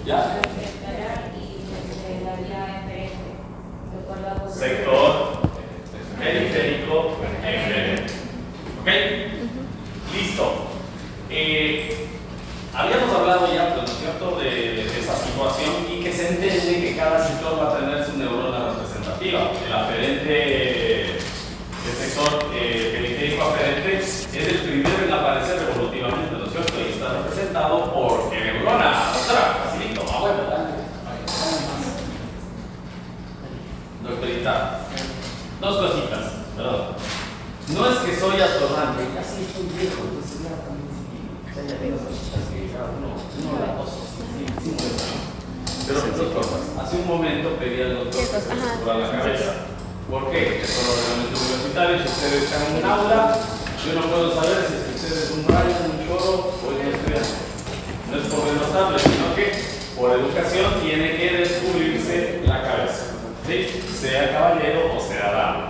¿Ya? Sector periférico eferente. ¿Ok? Listo. Habíamos hablado ya, ¿no es cierto?, de esa situación y que se entiende que cada sector va a tener su neurona representativa. El aferente, el sector periférico aferente es el primero en aparecer evolutivamente, ¿no es cierto?, y está representado por qué neurona. Otra, facilito. Bueno, dale. Doctorita, dos cositas, perdón. No es que soy atorrante, ya sí estoy viejo, entonces ya también ya tengo cositas que no la toso, sí, pero dos cosas. Hace un momento pedí al doctor que se me cubra la cabeza. ¿Por qué? Que son los reglamentos universitarios, ustedes están en un aula, yo no puedo saber si es que ustedes un rayo, un choro o un estudiante. No es por denostarle, sino que por educación tiene que descubrirse la cabeza. ¿Sí? Sea caballero o sea dama.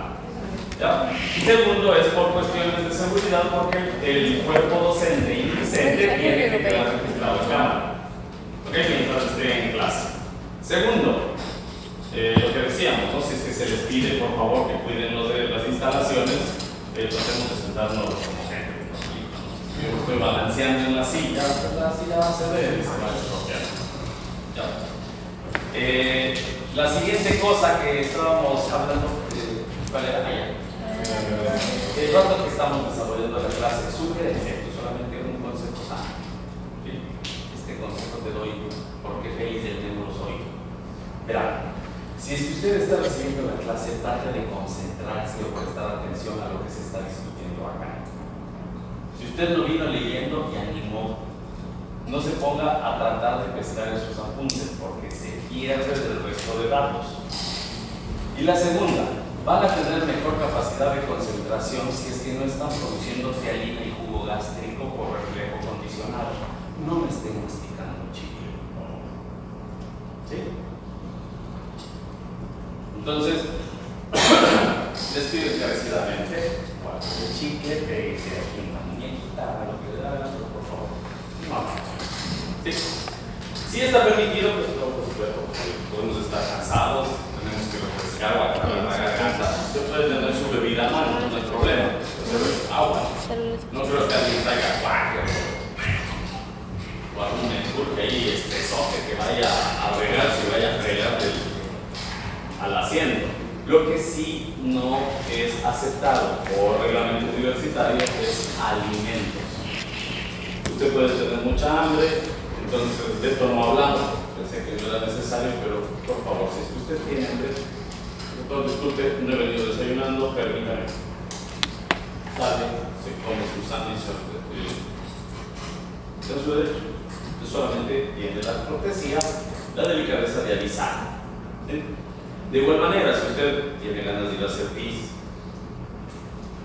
¿Ya? Y segundo es por cuestiones de seguridad, porque el cuerpo docente y discente tiene que quedar registrado en cámara. ¿Ok? Mientras esté en clase. Segundo, lo que decíamos, ¿no? Si es que se les pide por favor que cuiden las instalaciones, tratemos de sentarnos como gente. Yo estoy balanceando en la silla va a ceder y se va a estropear. ¿Ya? La siguiente cosa que estábamos hablando, ¿cuál era? El rato que estamos desarrollando la clase, sugerencia, solamente un concepto sano. ¿Sí? Este concepto te doy porque feliz del tema los oídos. Verá, si es que usted está recibiendo la clase, trate de concentrarse o prestar atención a lo que se está discutiendo acá. Si usted lo vino leyendo y animó, no se ponga a tratar de pescar esos apuntes porque se pierde del resto de datos. Y la segunda, van a tener mejor capacidad de concentración si es que no están produciendo tialina y jugo gástrico por reflejo condicionado. No me estén masticando chicle. ¿Sí? Entonces, les pido encarecidamente, el chicle, péguese aquí en la muñequita, lo que le da, por favor. No. ¿Sí? Si está permitido, pues por supuesto, podemos estar cansados, tenemos que refrescar o aclarar la garganta. Usted puede tener su bebida a mano, no hay problema. Entonces, agua. No creo que alguien traiga cuaje o algún enjurje ahí estresote que vaya a regarse y vaya a fregar al asiento. Lo que sí no es aceptado por reglamento universitario es alimentos. Usted puede tener mucha hambre. Entonces, de esto no hablamos, pensé que no era necesario, pero por favor, si es que usted tiene hambre, doctor, disculpe, no he venido desayunando, permítame. Sale, se come su sándwich, está en su derecho. Usted solamente tiene la cortesía, la delicadeza de avisar. ¿Sí? De igual manera, si usted tiene ganas de ir a hacer pis,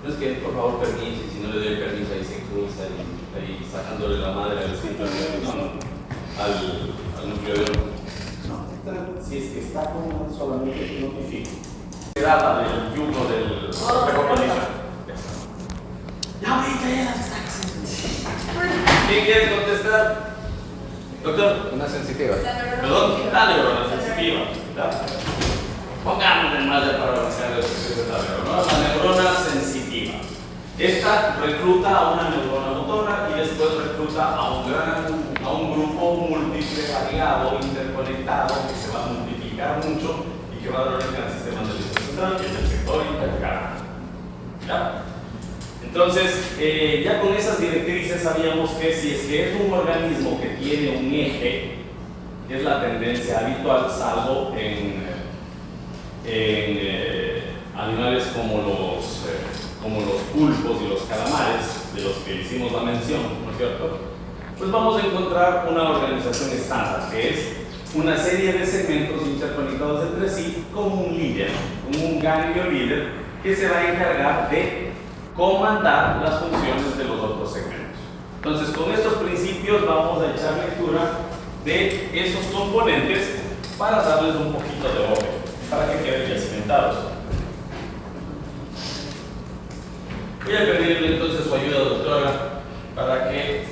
no es que por favor permiso, y si no le doy permiso ahí se cruza ahí sacándole la madre al cinto, al núcleo de oro. No, si es que está como solamente notifico. Grada del yugo del espejo policial. Ya ahorita ya las taxis. ¿Quién quiere contestar? Doctor. Una sensitiva. Perdón, la neurona sensitiva. Pongámosle más de para hacer la neurona sensitiva. Esta recluta a una neurona motora y después recluta a un grupo múltiple, variado, interconectado, que se va a multiplicar mucho y que va a dar origen al sistema nervioso central, que es el sector intercalado. ¿Ya? Entonces, ya con esas directrices sabíamos que si es que es un organismo que tiene un eje, es la tendencia habitual, salvo en animales como los pulpos y los calamares, de los que hicimos la mención, ¿no es cierto? Pues vamos a encontrar una organización estándar, que es una serie de segmentos interconectados entre sí como un líder, como un ganglio líder, que se va a encargar de comandar las funciones de los otros segmentos. Entonces, con estos principios vamos a echar lectura de esos componentes para darles un poquito de orden, para que queden ya cimentados. Voy a pedirle entonces su ayuda, doctora, para que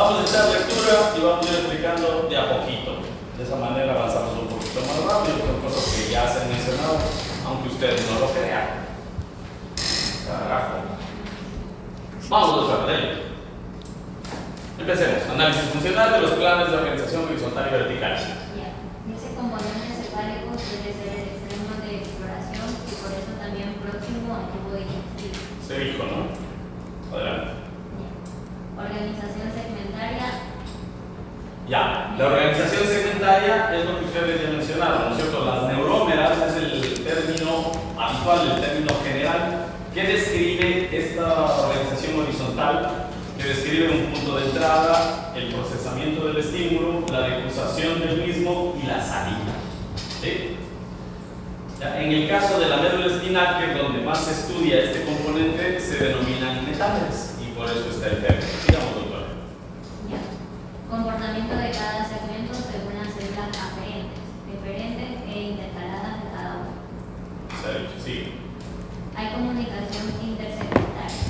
Vamos a echar lectura y vamos a ir explicando de a poquito. De esa manera avanzamos un poquito más rápido con cosas que ya se han mencionado, aunque ustedes no lo crean. Carajo. Vamos a ver. Empecemos. Análisis funcional de los planes de organización horizontal y vertical. Ese componente cefálico suele ser el extremo de exploración y por eso también próximo al tubo digestivo. Se dijo, ¿no? Adelante. Organización segmentaria. Ya, la organización segmentaria es lo que ustedes ya mencionaron, ¿no es cierto? Las neurómeras es el término habitual, el término general que describe esta organización horizontal, que describe un punto de entrada, el procesamiento del estímulo, la degustación del mismo y la salida. ¿Sí? Ya, en el caso de la médula espinal, que es donde más se estudia este componente, se denominan metámeras y por eso está el término. Digamos, doctor. Comportamiento de cada segmento según las células aferentes, diferentes e intercaladas de cada uno. Se ha dicho, sí. Hay comunicación intersegmentaria.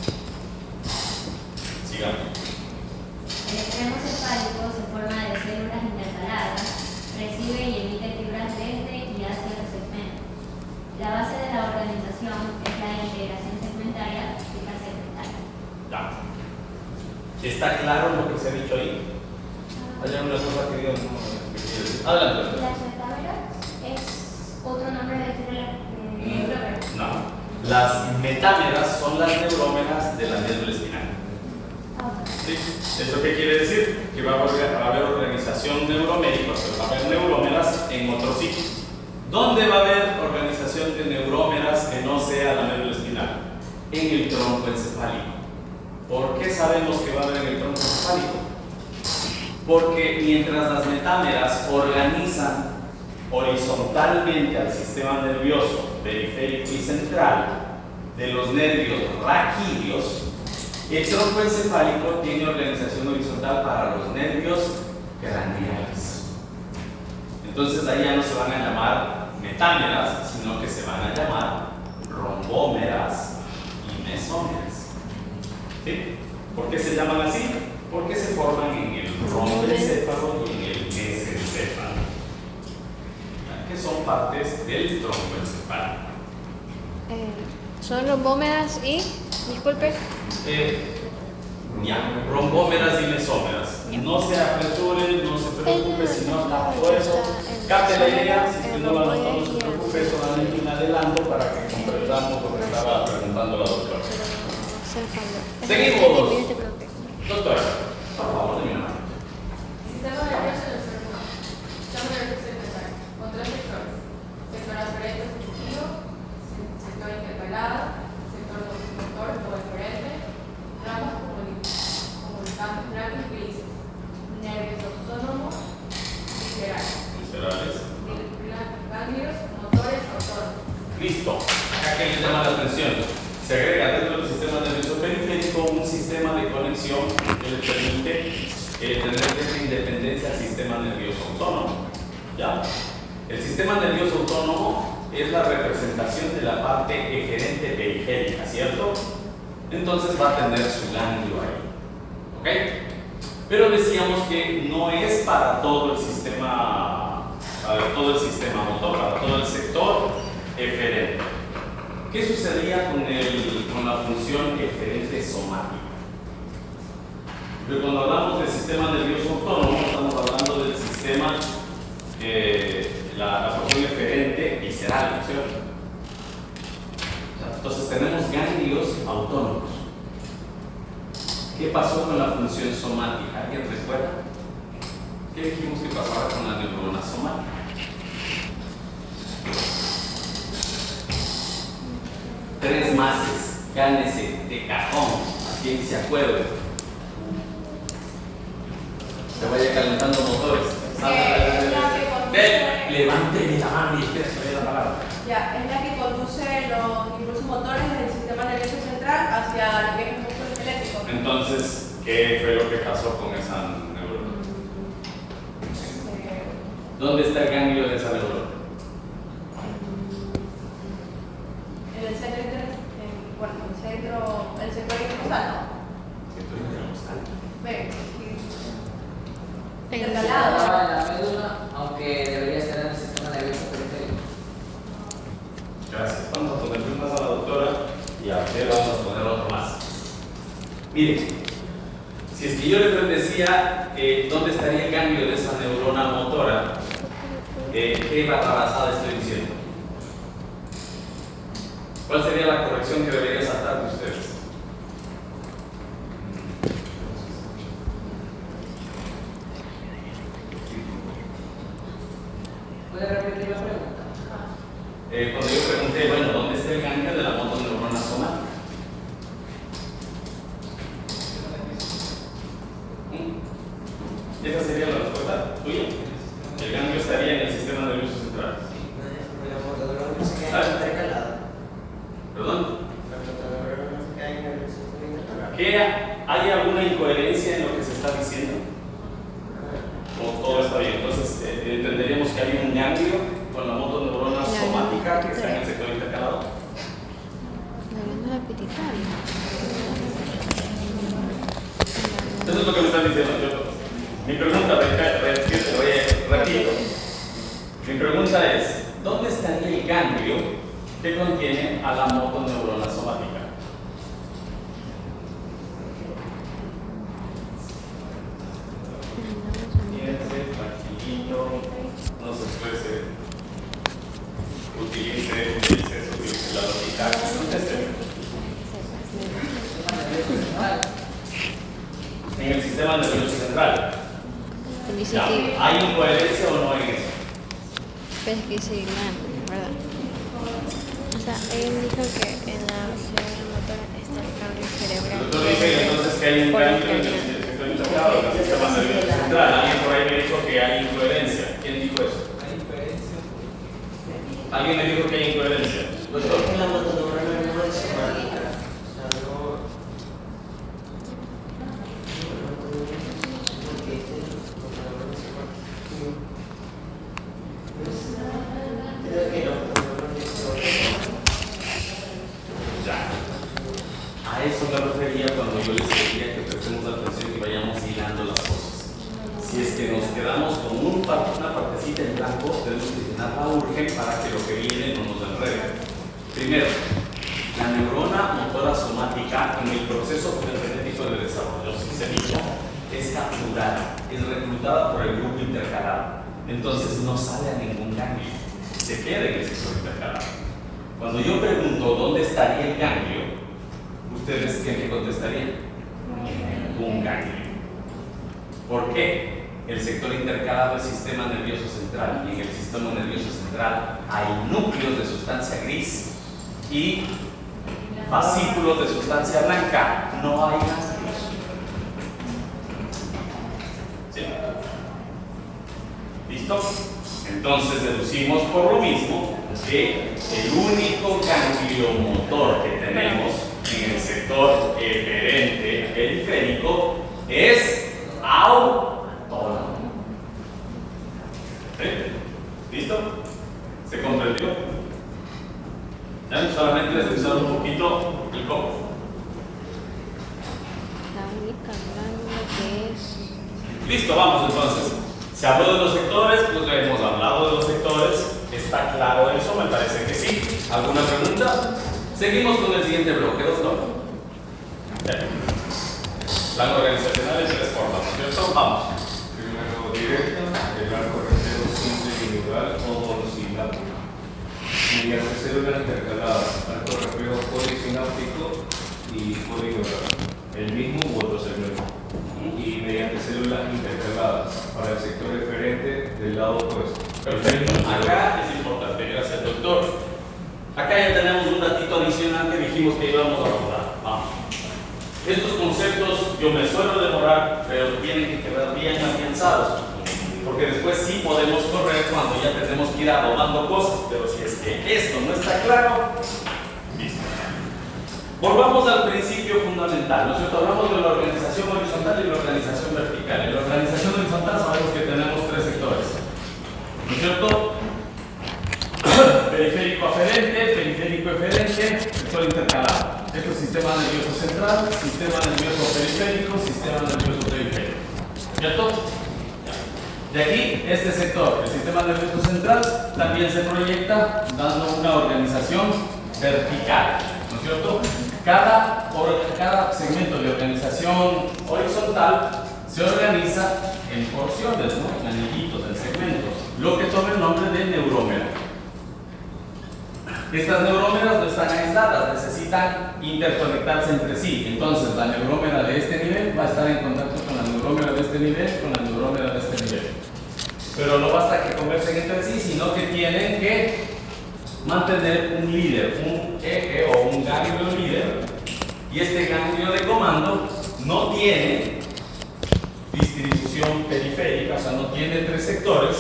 Sigamos. El extremo cefálico se forma de células intercaladas, recibe y emite fibras desde y hacia los segmentos. La base de la organización es la integración segmentaria y la segmentaria. Ya. ¿Está claro lo que se ha dicho ahí? ¿Hay alguna cosa que digan? Adelante. Las metámeras es otro nombre de neurómeras. No. Las metámeras son las neurómeras de la médula espinal. ¿Sí? ¿Eso qué quiere decir? Que va a haber organización neuromérica, pero va a haber neurómeras en otros sitios. ¿Dónde va a haber organización de neurómeras que no sea la médula espinal? En el tronco encefálico. ¿Por qué sabemos que va a haber en el tronco encefálico? Porque mientras las metámeras organizan horizontalmente al sistema nervioso periférico y central de los nervios raquídeos, el tronco encefálico tiene organización horizontal para los nervios craneales. Entonces ahí ya no se van a llamar metámeras, sino que se van a llamar rombómeras y mesómeras. ¿Sí? ¿Por qué se llaman así? Porque se forman en el romboencéfalo y en el mesencéfalo, que son partes del tronco encefálico. Son rombómeras y, disculpe. Rombómeras y mesómeras. No se apresuren, no se preocupe si no está todo eso. Capte la idea, si es que no la notó, no se preocupe, solamente un adelanto para que comprendamos lo que estaba preguntando la doctora. Seguimos. Doctora, por favor, dime una mano. Sistema nervioso del ser humano. Sistema nervioso segmentario, con tres sectores. Sector aferente sensitivo, sector intercalado, sector motor o diferente, ramas comunicantes blancos y grises, nervios autónomos, viscerales, ganglios motores autónomos. Listo. Acá que les llama la atención. Se agrega dentro del sistema nervioso periférico un sistema de conexión que le permite tener esta independencia al sistema nervioso autónomo. ¿Ya? El sistema nervioso autónomo es la representación de la parte eferente periférica, ¿cierto? Entonces va a tener su ganglio ahí. ¿Ok? Pero decíamos que no es para todo el sistema, motor, para todo el sector eferente. ¿Qué sucedía con la función eferente somática? Pero cuando hablamos del sistema nervioso autónomo, estamos hablando del sistema, la función eferente visceral, ¿no es cierto? Entonces tenemos ganglios autónomos. ¿Qué pasó con la función somática? ¿Alguien recuerda? ¿Qué dijimos que pasaba con la neurona somática? Tres mases, gánese de cajón, a quien se acuerde. Se vaya calentando motores. Levánteme la mano y espera que vaya la palabra. Ya, es la que conduce los impulsos motores del sistema nervioso central hacia lo que es el músculo esquelético. Entonces, ¿qué fue lo que pasó con esa neurona? ¿Dónde está el ganglio de esa neurona? En el centro, el centro intercostal, ¿no? Centro intercostal. Ve, Mire, si es que yo le decía dónde estaría el ganglio de esa neurona motora, ¿qué barrabasada estoy diciendo? ¿Cuál sería la corrección que debería saltar de ustedes? ¿Puede repetir la pregunta? Cuando yo pregunté, bueno, ¿dónde está el ganglio de la motoneurona somática? ¿Esa sería la respuesta tuya? El ganglio estaría en el sistema nervioso central. ¿Perdón? ¿Hay alguna incoherencia en lo que se está diciendo? ¿O todo está bien? Entonces, entenderíamos que hay un ganglio con la motoneurona somática que está en el sector intercalado. Eso es lo que me están diciendo. Mi pregunta, repito. Mi pregunta es, ¿dónde estaría el ganglio que contiene a la motoneurona somática? Tranquilito, no se exprese, utilice la lógica. En el sistema nervioso central. Ya, ¿hay incoherencia o no en eso? Pero es que sí, ¿verdad? O sea, él dijo que en la célula motora está el cable cerebral. El doctor dice entonces que hay un cambio en el sector intercalado del sistema nervioso central. Alguien por ahí me dijo que hay incoherencia. ¿Quién dijo eso? ¿Hay incoherencia? ¿Alguien me dijo que hay incoherencia? Doctor. La motoneurona no es somática. A eso me refería cuando yo les decía que prestemos atención y vayamos hilando las cosas. Si es que nos quedamos con una partecita en blanco, tenemos que llenarla urgen para que lo que viene no nos enrede. Primero, la neurona motora somática en el proceso genético de desarrollo sistémico es capturada, es reclutada por el grupo intercalado. Entonces no sale a ningún ganglio, se queda en el sector intercalado. Cuando yo pregunto dónde estaría el ganglio, ¿ustedes qué me contestarían? Un ganglio. ¿Por qué? El sector intercalado es sistema nervioso central y en el sistema nervioso central hay núcleos de sustancia gris y fascículos de sustancia blanca. No hay ganglios. ¿Sí? ¿Listo? Entonces deducimos por lo mismo que el único ganglio motor que tenemos en el sector eferente periférico es autónomo. ¿Sí? ¿Listo? ¿Se comprendió? ¿Ya? Solamente deslizar un poquito el copo. La única glándula que es... Listo, vamos entonces. Se habló de los sectores, pues ya hemos hablado de los sectores. ¿Está claro eso? Me parece que sí. ¿Alguna pregunta? Seguimos con el siguiente bloque, doctor. Plan organizacional de tres formas, ¿no es cierto? Vamos. Primero directa, el arco recero simple individual o monosilábico. Mediante células intercaladas, arco reflejo polisináptico y polineural, el mismo u otro segmento. Y mediante células intercaladas para el sector eferente del lado opuesto. Perfecto. Acá es importante, gracias doctor. Acá ya tenemos un datito adicional que dijimos que íbamos a abordar. Vamos. Estos conceptos yo me suelo demorar, pero tienen que quedar bien afianzados. Porque después sí podemos correr cuando ya tenemos que ir adobando cosas. Pero si es que esto no está claro, listo. Volvamos al principio fundamental, ¿no es cierto? Hablamos de la organización horizontal y la organización vertical. En la organización horizontal sabemos que tenemos tres sectores, ¿no es cierto? Periférico aferente, periférico eferente, sector intercalado. Esto es sistema nervioso central, sistema nervioso periférico, sistema nervioso periférico. ¿Cierto? De aquí, este sector, el sistema nervioso central, también se proyecta dando una organización vertical, ¿no es cierto? Cada cada segmento de organización horizontal se organiza en porciones, ¿no? En anillitos, en segmentos, lo que toma el nombre de neurómero. Estas neurómeras no están aisladas, necesitan interconectarse entre sí. Entonces, la neurómera de este nivel va a estar en contacto con la neurómera de este nivel, con la neurómera de este nivel. Pero no basta que conversen entre sí, sino que tienen que mantener un líder, un eje o un ganglio líder. Y este ganglio de comando no tiene distribución periférica, o sea, no tiene 3 sectores,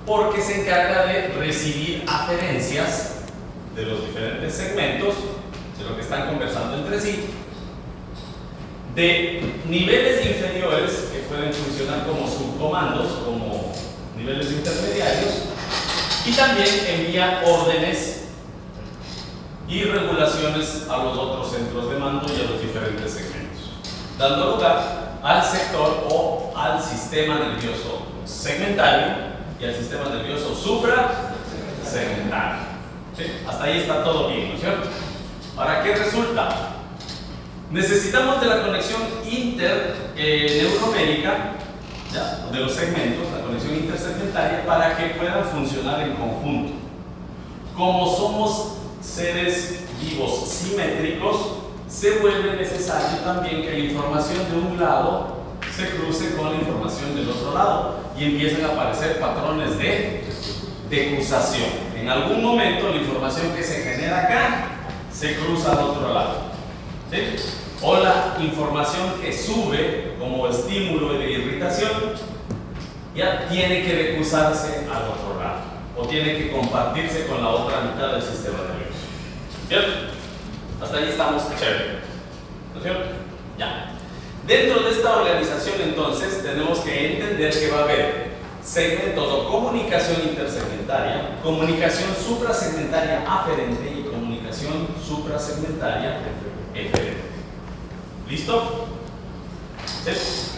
porque se encarga de recibir aferencias de los diferentes segmentos, de lo que están conversando entre sí, de niveles inferiores que pueden funcionar como subcomandos, como niveles intermediarios, y también envía órdenes y regulaciones a los otros centros de mando y a los diferentes segmentos, dando lugar al sector o al sistema nervioso segmentario y al sistema nervioso suprasegmentario. ¿Sí? Hasta ahí está todo bien, ¿no es cierto? ¿Para qué resulta? Necesitamos de la conexión interneuronumérica, de los segmentos, la conexión intersegmentaria, para que puedan funcionar en conjunto. Como somos seres vivos simétricos, se vuelve necesario también que la información de un lado se cruce con la información del otro lado y empiezan a aparecer patrones de decruzación. En algún momento la información que se genera acá se cruza al otro lado, ¿sí? O la información que sube como estímulo de irritación ya tiene que decruzarse al otro lado o tiene que compartirse con la otra mitad del sistema nervioso. ¿Cierto? Hasta ahí estamos chévere, ¿no es cierto? Ya. Dentro de esta organización, entonces, tenemos que entender que va a haber segmentos o comunicación intersegmentaria, comunicación suprasegmentaria aferente y comunicación suprasegmentaria eferente. ¿Listo? ¿Sí?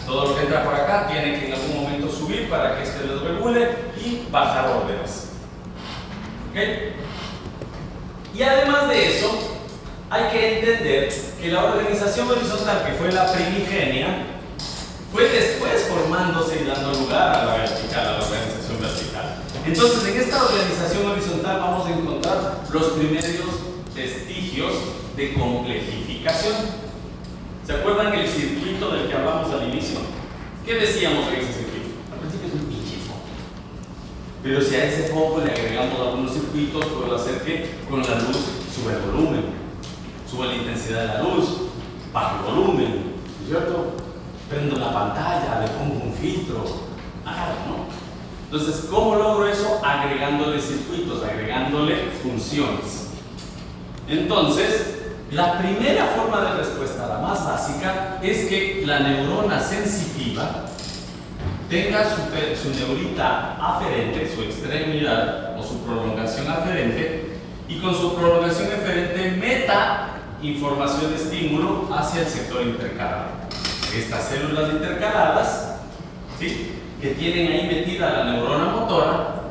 Todo lo que entra por acá tiene que en algún momento subir para que este lo regule y bajar órdenes. ¿Ok? Y además de eso, hay que entender que la organización horizontal, que fue la primigenia, fue después formándose y dando lugar a la vertical, a la organización vertical. Entonces, en esta organización horizontal vamos a encontrar los primeros vestigios de complejificación. ¿Se acuerdan el circuito del que hablamos al inicio? ¿Qué decíamos en ese circuito? Al principio es un pinche foco. Pero si a ese foco le agregamos algunos circuitos, puedo hacer que con la luz sube el volumen. Sube la intensidad de la luz, baja el volumen, ¿no es cierto? Prendo la pantalla, le pongo un filtro, ¿no? Entonces, ¿cómo logro eso? Agregándole circuitos, agregándole funciones. Entonces, la primera forma de respuesta, la más básica, es que la neurona sensitiva tenga su neurita aferente, su extremidad o su prolongación aferente, y con su prolongación eferente meta información de estímulo hacia el sector intercalado. Estas células intercaladas, ¿sí?, que tienen ahí metida la neurona motora,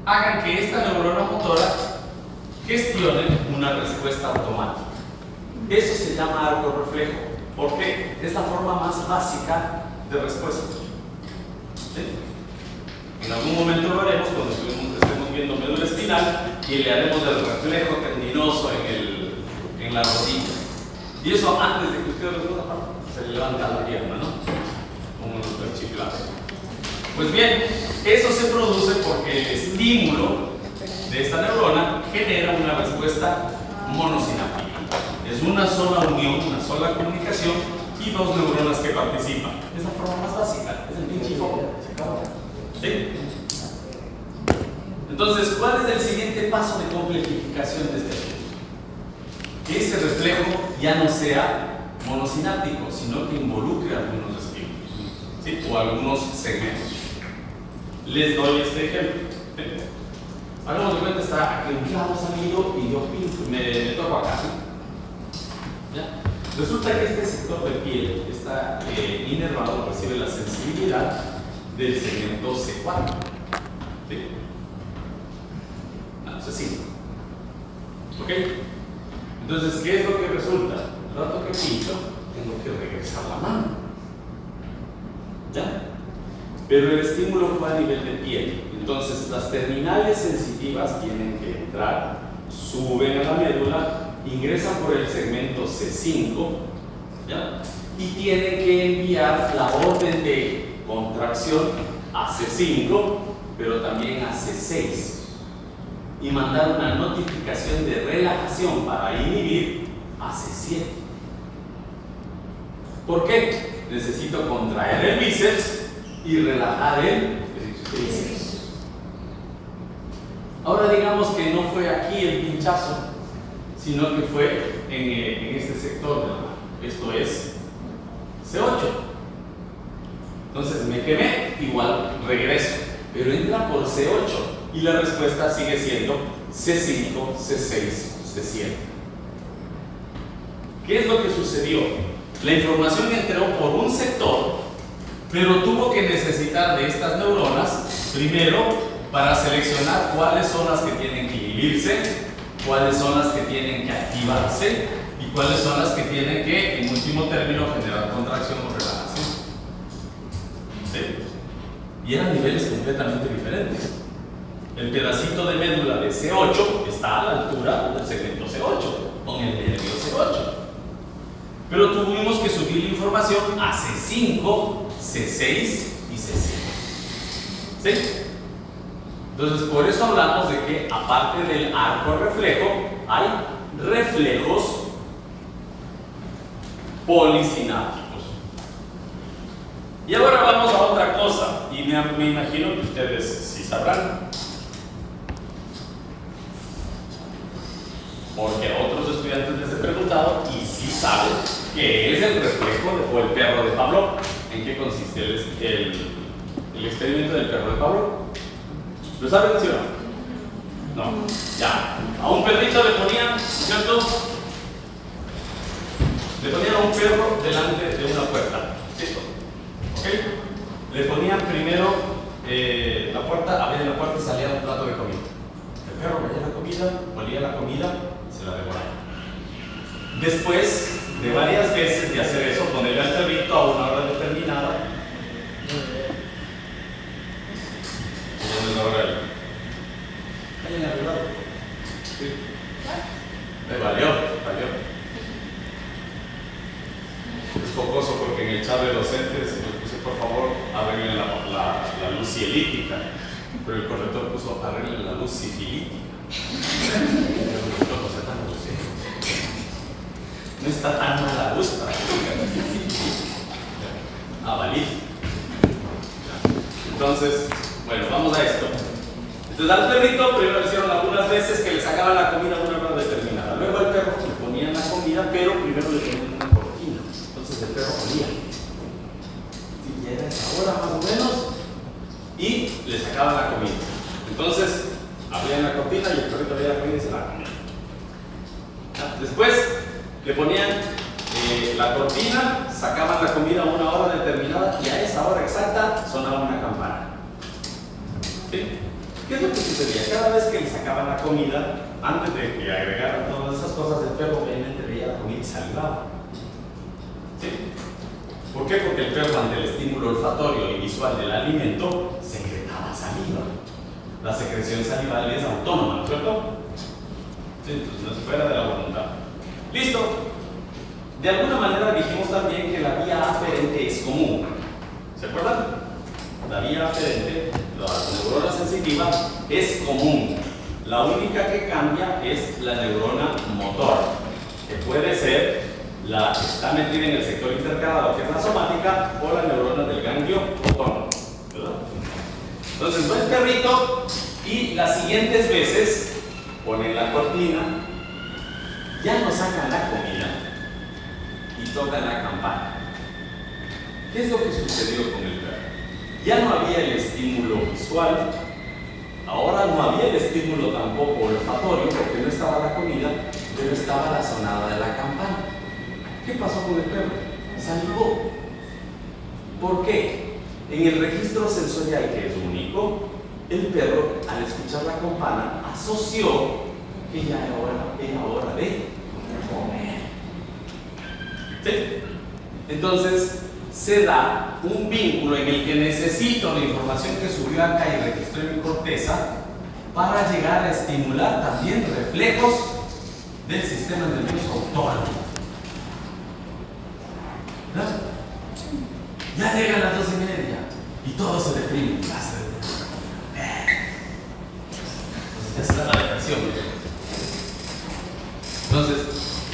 hagan que esta neurona motora gestione una respuesta automática. Eso se llama arco reflejo, porque es la forma más básica de respuesta. ¿Sí? En algún momento lo haremos cuando estemos viendo médula espinal y le haremos el reflejo tendinoso en la rodilla. Y eso antes de que ustedes lo hagan, se le levanta la pierna, ¿no? Como los chiflados. Pues bien, eso se produce porque el estímulo de esta neurona genera una respuesta monosináptica. Es una sola unión, una sola comunicación y dos neuronas que participan. Es la forma más básica, es el pinche foco. ¿Sí? Entonces, ¿cuál es el siguiente paso de complejificación de este asunto? Que ese reflejo ya no sea monosináptico, sino que involucre algunos estímulos, ¿sí?, o algunos segmentos. Les doy este ejemplo. Hagamos de cuenta, está aquí un clavo salido y yo pinto, me toco acá. ¿Ya? Resulta que este sector de piel está inervado, recibe la sensibilidad del segmento C4. ¿Sí? C5. ¿Ok? Entonces, ¿qué es lo que resulta? rato que pincho, tengo que regresar la mano. ¿Ya? Pero el estímulo fue a nivel de piel. Entonces, las terminales sensitivas tienen que entrar, suben a la médula, ingresan por el segmento C5, ¿ya? Y tienen que enviar la orden de contracción a C5, pero también a C6. Y mandar una notificación de relajación para inhibir a C7. ¿Por qué? Necesito contraer el bíceps y relajar el tríceps. Ahora digamos que no fue aquí el pinchazo, sino que fue en este sector de la mano. Esto es C8. Entonces me quemé, igual regreso, pero entra por C8 y la respuesta sigue siendo C5, C6, C7. ¿Qué es lo que sucedió? La información entró por un sector, pero tuvo que necesitar de estas neuronas primero para seleccionar cuáles son las que tienen que inhibirse, cuáles son las que tienen que activarse y cuáles son las que tienen que, en último término, generar contracción o relajación. ¿Sí? Y eran niveles completamente diferentes. El pedacito de médula de C8 está a la altura del segmento C8, con el nervio C8. Pero tuvimos que subir la información a C5, C6 y C7. ¿Sí? Entonces, por eso hablamos de que, aparte del arco reflejo, hay reflejos polisinápticos. Y ahora vamos a otra cosa, y me imagino que ustedes sí sabrán. Porque a otros estudiantes les he preguntado y sí saben qué es el reflejo o el perro de Pavlov. ¿En qué consiste el experimento del perro de Pavlov? ¿Lo saben, sí o no? No. Ya. A un perrito le ponían, ¿cierto? Le ponían a un perro delante de una puerta. ¿Cierto? ¿Ok? Le ponían primero la puerta, abrían la puerta y salía un plato de comida. El perro veía la comida, olía la comida, se la devoraba. Después de varias veces de hacer eso, ponerle al perrito a una hora determinada. ¿Dónde es la hora? Ahí en el lado. Sí. Me valió. Es focoso porque en el chat de docentes les puse, por favor, arreglen la luz cielítica. Pero el corrector puso, arreglen la luz sifilítica. No está tan mala luz para que valid. Entonces, bueno, vamos a esto. Entonces al perrito primero le hicieron algunas veces que le sacaban la comida a una hora determinada. Luego al perro le ponían la comida, pero primero le ponían una cortina. Entonces el perro olía. Y ya era esa hora más o menos. Y le sacaban la comida. Entonces abrían la cortina y el perrito veía la comida y se la comía. Después le ponían la cortina, sacaban la comida a una hora determinada y a esa hora exacta sonaba una campana. ¿Sí? ¿Qué es lo que sucedía? Cada vez que le sacaban la comida, antes de que agregaran todas esas cosas, el perro obviamente veía la comida y salivaba. ¿Sí? ¿Por qué? Porque el perro, ante el estímulo olfatorio y visual del alimento, secretaba saliva. La secreción salival es autónoma, ¿no es cierto? Sí, entonces no es fuera de la voluntad. ¿Listo? De alguna manera dijimos también que la vía aferente es común. ¿Se acuerdan? La vía aferente, la neurona sensitiva, es común. La única que cambia es la neurona motor, que puede ser la que está metida en el sector intercalado, que es la somática, o la neurona del ganglio autónomo. ¿Verdad? Entonces va el perrito y las siguientes veces ponen la cortina, ya no sacan la comida y tocan la campana. ¿Qué es lo que sucedió con el perro? Ya no había el estímulo visual, ahora no había el estímulo tampoco olfatorio porque no estaba la comida, pero estaba la sonada de la campana. ¿Qué pasó con el perro? Salivó. ¿Por qué? En el registro sensorial, que es único, el perro, al escuchar la campana, asoció que ya era hora de comer. ¿Sí? Entonces, se da un vínculo en el que necesito la información que subió acá y registró en mi corteza para llegar a estimular también reflejos del sistema nervioso autónomo. ¿No? Ya llegan las 2:30 y todo se deprime. Ya se da la depresión. Entonces,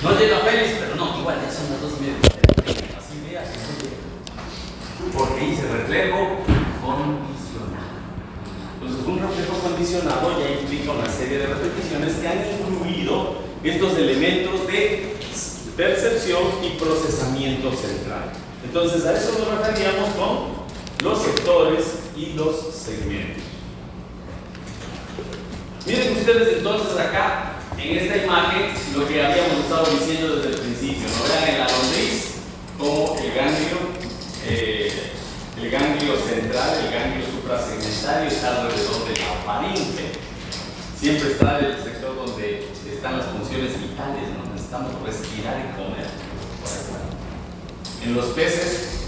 no llega feliz, pero no, igual ya son las 2:30. Así vea que no llega. Porque hice reflejo condicionado. Entonces, un reflejo condicionado ya implica una serie de repeticiones que han incluido estos elementos de percepción y procesamiento central. Entonces, a eso nos referíamos con los sectores y los segmentos. Miren ustedes entonces acá, en esta imagen, lo que habíamos estado diciendo desde el principio. ¿No? Vean en la lombriz como el ganglio central, el ganglio suprasegmentario está alrededor de la faringe. Siempre está en el sector donde están las funciones vitales, ¿no? Necesitamos respirar y comer. En los peces,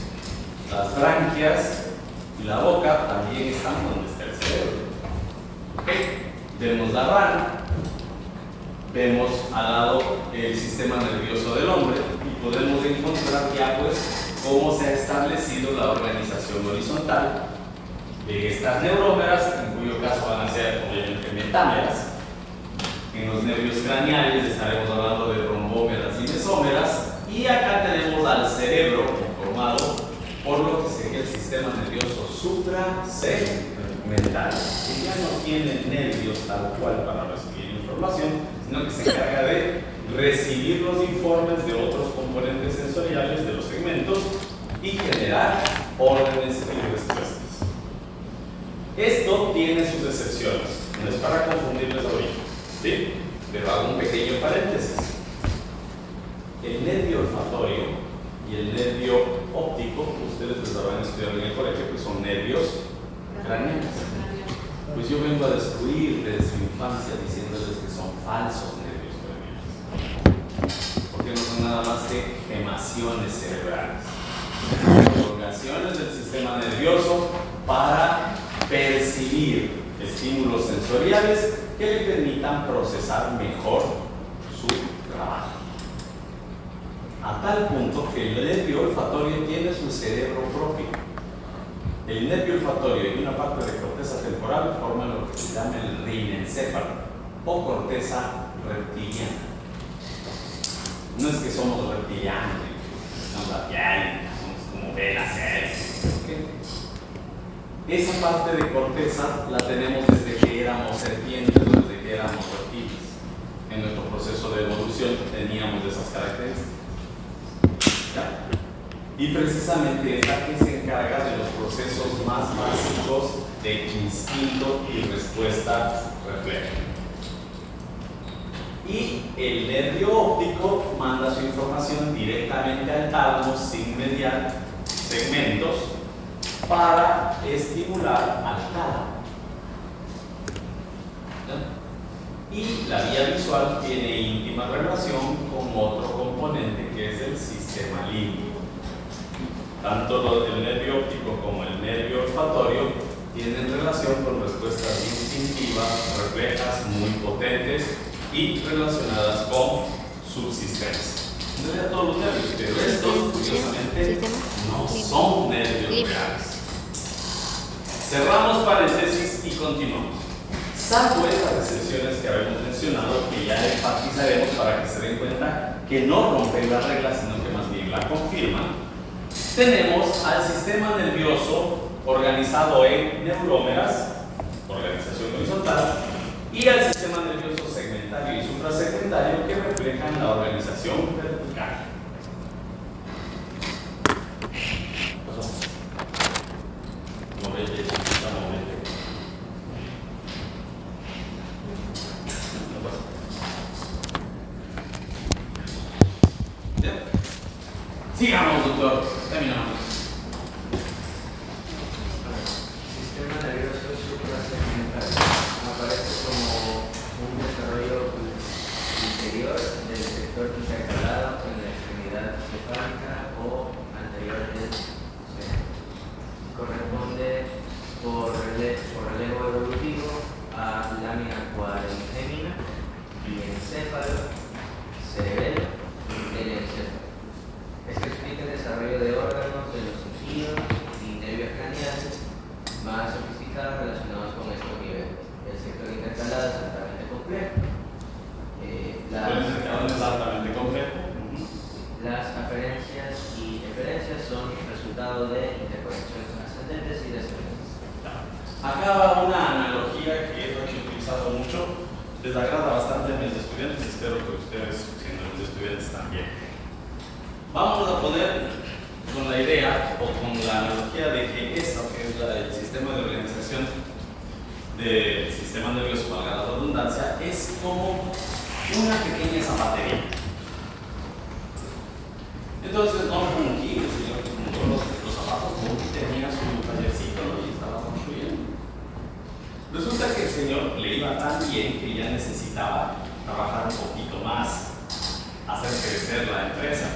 las branquias y la boca también están donde está el cerebro. ¿Okay? Vemos la rana, vemos al lado el sistema nervioso del hombre y podemos encontrar ya pues cómo se ha establecido la organización horizontal de estas neurómeras, en cuyo caso van a ser obviamente metámeras. En los nervios craneales estaremos hablando de rombómeras y mesómeras, y acá tenemos al cerebro conformado por lo que sería el sistema nervioso suprasegmental, que ya no tiene nervios tal cual para recibir información, sino que se encarga de recibir los informes de otros componentes sensoriales de los segmentos y generar órdenes y respuestas. Esto tiene sus excepciones, no es para confundirles ahorita, ¿sí? Pero hago un pequeño paréntesis. El nervio olfatorio y el nervio óptico, ustedes les habrán estudiado en el colegio, que son nervios craneales. Pues yo vengo a destruir desde su infancia diciéndoles que son falsos nervios craneales, porque no son nada más que gemaciones cerebrales, prolongaciones del sistema nervioso para percibir estímulos sensoriales que le permitan procesar mejor su trabajo. A tal punto que el nervio olfatorio tiene su cerebro propio. El nervio olfatorio y una parte de corteza temporal forman lo que se llama el rinencéfalo o corteza reptiliana. No es que somos reptilianos, somos la piel, somos como velas, ¿okay? Esa parte de corteza la tenemos desde que éramos serpientes o desde que éramos reptiles. En nuestro proceso de evolución teníamos esas características. Y precisamente es la que se encarga de los procesos más básicos de instinto y respuesta refleja. Y el nervio óptico manda su información directamente al tálamo sin mediar segmentos para estimular al tálamo. Y la vía visual tiene íntima relación con otro componente que es el sistema límbico. Tanto el nervio óptico como el nervio olfatorio tienen relación con respuestas instintivas, reflejas, muy potentes y relacionadas con subsistencia. No era todos los nervios, pero estos, curiosamente, no son nervios reales. Cerramos paréntesis y continuamos. Salvo estas excepciones que habíamos mencionado, que ya enfatizaremos para que se den cuenta que no rompen las reglas, sino que más bien la confirman, tenemos al sistema nervioso organizado en neurómeras, organización horizontal, y al sistema nervioso segmentario y suprasegmentario que reflejan la organización vertical. Sigamos, doctor. Terminamos. Sistema nervioso suprasegmental aparece como un desarrollo interior del sector intercalado en la extremidad unidad cefálica o anterior del seno. Corresponde por relevo evolutivo a lámina cuadrigémina y encéfalo, cerebelo y telencéfalo. Esto explica el desarrollo de órganos de los tejidos y nervios craneales más sofisticados relacionados con estos niveles. El sector intercalado es altamente complejo. Es altamente complejo. Las aferencias y eferencias son resultado de interconexiones ascendentes y descendentes. Acá va una analogía que he utilizado mucho, les agrada bastante a mis estudiantes, espero que ustedes, siendo mis estudiantes, también. Vamos a poner con la idea o con la analogía de que esto, que es el sistema de organización del sistema nervioso, valga la redundancia, es como una pequeña zapatería. Entonces, Don Bunky, el señor que compró los zapatos, Bunky tenía su tallercito, ¿no? Y estaba construyendo. Resulta que el señor le iba tan bien que ya necesitaba trabajar un poquito más, hacer crecer la empresa.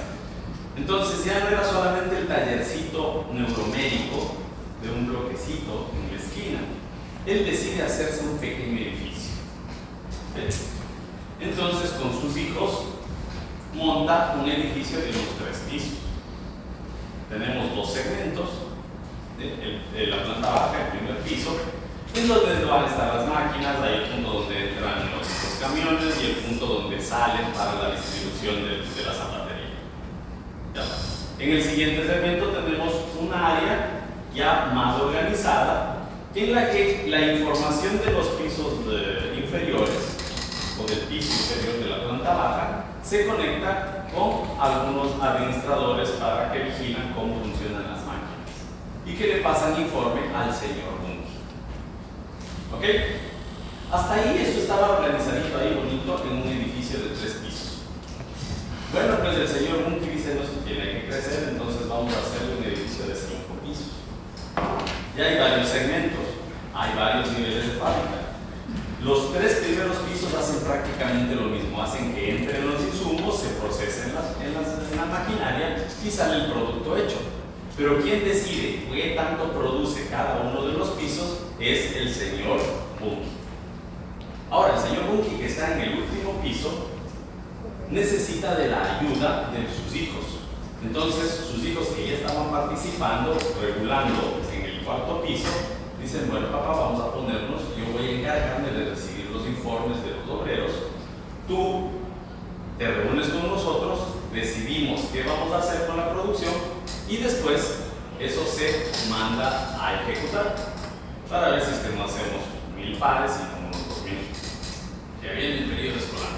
Entonces ya no era solamente el tallercito neuromédico de un bloquecito en la esquina. Él decide hacerse un pequeño edificio. ¿Ves? Entonces con sus hijos monta un edificio de unos 3 pisos. Tenemos 2 segmentos, la planta baja, el primer piso, en donde van a estar las máquinas, ahí el punto donde entran los camiones y el punto donde salen para la distribución de la zapatería. Ya. En el siguiente segmento tenemos un área ya más organizada en la que la información de los pisos inferiores o del piso inferior de la planta baja se conecta con algunos administradores para que vigilan cómo funcionan las máquinas y que le pasan informe al señor Bunky. ¿Ok? Hasta ahí esto estaba organizadito ahí bonito en un edificio de 3 pisos. Bueno, pues el señor Bunky dice, no se tiene que crecer, entonces vamos a hacer un edificio de 5 pisos. Ya hay varios segmentos, hay varios niveles de fábrica. Los 3 primeros pisos hacen prácticamente lo mismo, hacen que entren los insumos, se procesen en la maquinaria y sale el producto hecho. Pero quien decide qué tanto produce cada uno de los pisos es el señor Bunky. Ahora, el señor Bunky, que está en el último piso, necesita de la ayuda de sus hijos. Entonces, sus hijos que ya estaban participando, regulando en el 4.º piso, dicen, bueno papá, vamos a ponernos, yo voy a encargarme de recibir los informes de los obreros, tú te reúnes con nosotros, decidimos qué vamos a hacer con la producción y después eso se manda a ejecutar para ver si es que no hacemos 1000 pares y no unos 2000. Ya viene el periodo escolar.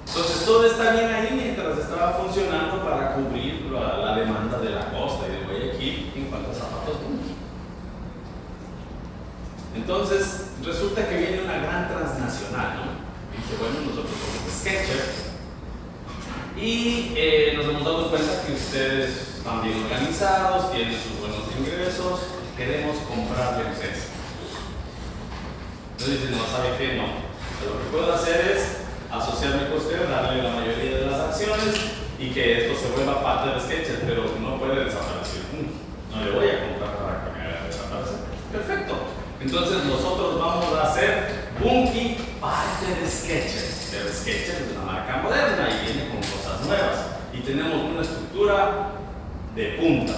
Entonces todo está bien ahí mientras estaba funcionando para cubrir la demanda de la costa y de Guayaquil en cuanto a zapatos Bunky. Entonces resulta que viene una gran transnacional, ¿no? Dice, bueno, nosotros somos Skechers y nos hemos dado cuenta que ustedes están bien organizados, tienen sus buenos ingresos, queremos comprarle a ustedes. Entonces dicen, no, ¿sabe qué? No. Lo que puedo hacer es asociarme con usted, darle la mayoría de las acciones y que esto se vuelva parte de Skechers, pero no puede desaparecer. No le voy a comprar para que me haga desaparecer. Perfecto. Entonces nosotros vamos a hacer Bunky parte de Skechers. Pero Skechers es una marca moderna y viene con cosas nuevas. Y tenemos una estructura de punta.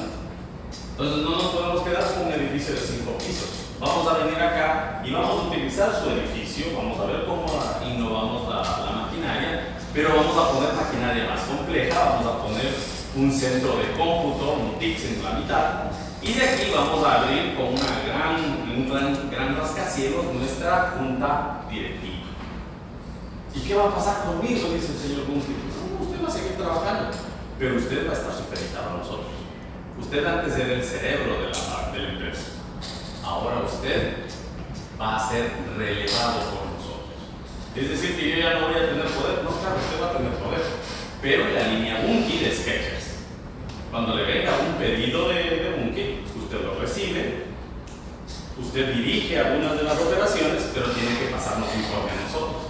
Entonces no nos podemos quedar con un edificio de 5 pisos. Vamos a venir acá y vamos a utilizar su edificio. Vamos a ver cómo innovamos la maquinaria. Pero vamos a poner maquinaria más compleja. Vamos a poner un centro de cómputo, un TICS en la mitad. Y de aquí vamos a abrir con un gran rascacielos nuestra junta directiva. ¿Y qué va a pasar conmigo? Dice el señor Bunky. Usted va a seguir trabajando, pero usted va a estar supeditado a nosotros. Usted antes era el cerebro de la empresa. Ahora usted va a ser relevado por nosotros. Es decir, que yo ya no voy a tener poder. No, claro, usted va a tener poder, pero en la línea Bunky de Skechers. Cuando le venga un pedido de Bunky, usted lo recibe, usted dirige algunas de las operaciones, pero tiene que pasarnos informe a nosotros.